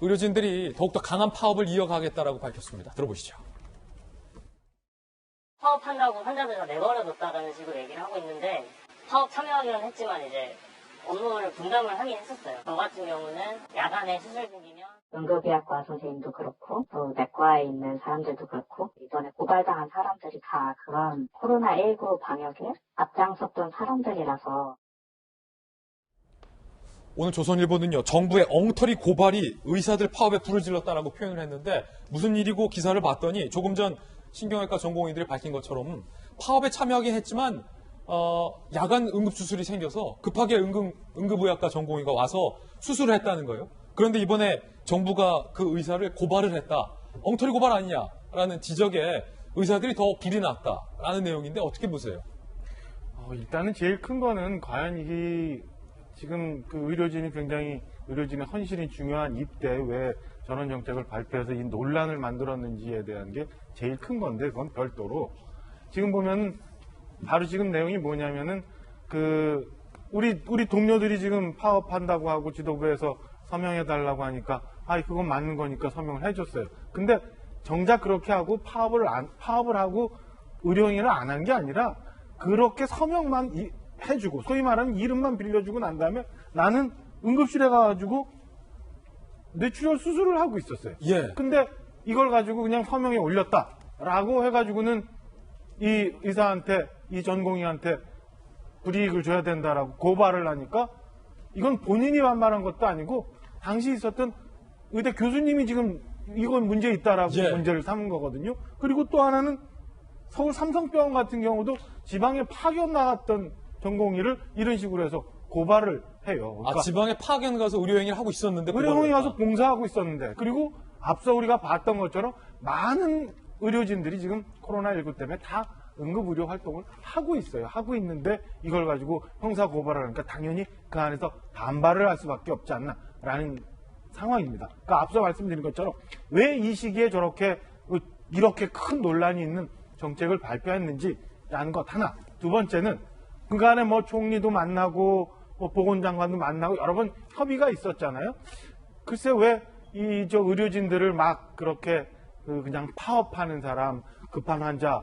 의료진들이 더욱더 강한 파업을 이어가겠다라고 밝혔습니다. 들어보시죠. 파업한다고 환자들을 내버려뒀다라는 식으로 얘기를 하고 있는데 파업 참여하기는 했지만 이제 업무를 분담을 하긴 했었어요. 저 같은 경우는 야간에 수술 중이면 응급의학과 선생님도 그렇고 또 내과에 있는 사람들도 그렇고 이번에 고발당한 사람들이 다 그런 코로나19 방역에 앞장섰던 사람들이라서 오늘 조선일보는요, 정부의 엉터리 고발이 의사들 파업에 불을 질렀다라고 표현을 했는데 무슨 일이고 기사를 봤더니 조금 전 신경외과 전공의들이 밝힌 것처럼 파업에 참여하긴 했지만 야간 응급수술이 생겨서 급하게 응급의학과 전공의가 와서 수술을 했다는 거예요. 그런데 이번에 정부가 그 의사를 고발을 했다. 엉터리 고발 아니냐라는 지적에 의사들이 더 불이 났다라는 내용인데 어떻게 보세요? 일단은 제일 큰 거는 과연 이게 지금 그 의료진의 헌신이 중요한 이때 왜 전원 정책을 발표해서 이 논란을 만들었는지에 대한 게 제일 큰 건데 그건 별도로 지금 보면 바로 지금 내용이 뭐냐면은 우리 동료들이 지금 파업한다고 하고 지도부에서 서명해달라고 하니까 그건 맞는 거니까 서명을 해줬어요. 근데 정작 그렇게 하고 파업을 하고 의료행위를 안 한 게 아니라 그렇게 서명만 해주고 소위 말하는 이름만 빌려주고 난 다음에 나는 응급실에 가가지고 뇌출혈 수술을 하고 있었어요. 예. 근데 이걸 가지고 그냥 서명에 올렸다라고 해가지고는 이 의사한테 이 전공의한테 불이익을 줘야 된다라고 고발을 하니까 이건 본인이 반발한 것도 아니고 당시 있었던 의대 교수님이 지금 이건 문제 있다라고 문제를 삼은 거거든요. 그리고 또 하나는 서울 삼성병원 같은 경우도 지방에 파견 나갔던 전공의를 이런 식으로 해서 고발을 해요. 그러니까 지방에 파견 가서 의료행위를 하고 있었는데 의료행위 가서 봉사하고 있었는데 그리고 앞서 우리가 봤던 것처럼 많은 의료진들이 지금 코로나19 때문에 다 응급의료 활동을 하고 있어요. 하고 있는데 이걸 가지고 형사 고발을 하니까 당연히 그 안에서 반발을 할 수밖에 없지 않나라는 상황입니다. 그러니까 앞서 말씀드린 것처럼 왜 이 시기에 이렇게 큰 논란이 있는 정책을 발표했는지라는 것 하나. 두 번째는 그간에 총리도 만나고 보건장관도 만나고 여러 번 협의가 있었잖아요. 글쎄 왜 의료진들을 막 그렇게 그냥 파업하는 사람, 급한 환자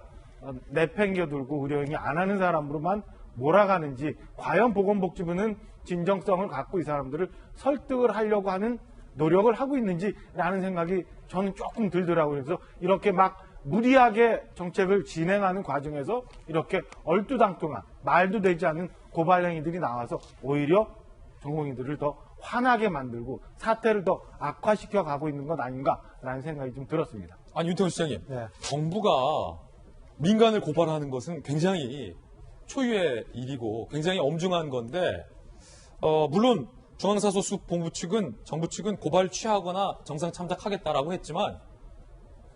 내팽겨들고 의료행위 안 하는 사람으로만 몰아가는지 과연 보건복지부는 진정성을 갖고 이 사람들을 설득을 하려고 하는 노력을 하고 있는지라는 생각이 저는 조금 들더라고요. 그래서 이렇게 막 무리하게 정책을 진행하는 과정에서 이렇게 얼두당통한 말도 되지 않는 고발행위들이 나와서 오히려 전공의들을 더 화나게 만들고 사태를 더 악화시켜 가고 있는 것 아닌가라는 생각이 좀 들었습니다. 아니 윤태원 시장님, 정부가 민간을 고발하는 것은 굉장히 초유의 일이고 굉장히 엄중한 건데 물론 중앙사소수본부 측은 정부 측은 고발 취하거나 정상 참작하겠다라고 했지만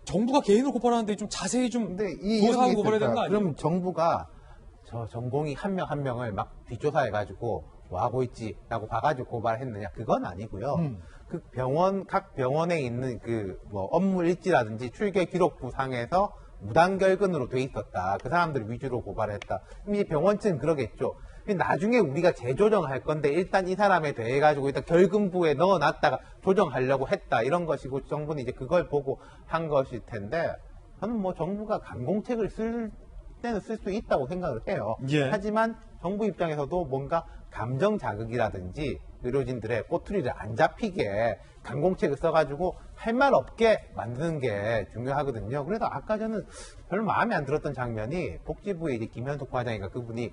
정부가 개인을 고발하는데 좀 자세히 좀 조사하고 고발해야 되는 거 아니에요? 그럼 정부가 저 전공의 한 명 한 명을 막 뒷조사해가지고 뭐 하고 있지라고 봐가지고 고발했느냐? 그건 아니고요. 그 각 병원에 있는 업무 일지라든지 출결 기록부 상에서 무단결근으로 돼 있었다. 그 사람들 위주로 고발했다. 이제 병원 측은 그러겠죠. 나중에 우리가 재조정할 건데 일단 이 사람에 대해 가지고 일단 결근부에 넣어놨다가 조정하려고 했다. 이런 것이고 정부는 이제 그걸 보고 한 것일 텐데 저는 정부가 강공책을 쓸 때는 쓸 수 있다고 생각을 해요. 하지만 정부 입장에서도 뭔가 감정 자극이라든지 의료진들의 꼬투리를 안 잡히게 강공책을 써가지고 할 말 없게 만드는 게 중요하거든요. 그래서 아까 저는 별로 마음에 안 들었던 장면이 복지부의 이제 김현숙 과장인가 그분이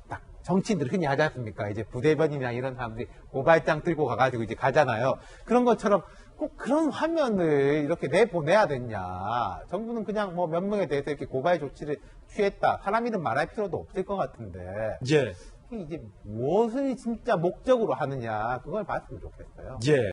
딱 정치인들 흔히 하지 않습니까? 이제 부대변인이나 이런 사람들이 고발장 들고 가가지고 이제 가잖아요. 그런 것처럼 꼭 그런 화면을 이렇게 내보내야 되냐. 정부는 그냥 몇 명에 대해서 이렇게 고발 조치를 취했다. 사람 이름 말할 필요도 없을 것 같은데. 이제 무엇을 진짜 목적으로 하느냐. 그걸 봤으면 좋겠어요.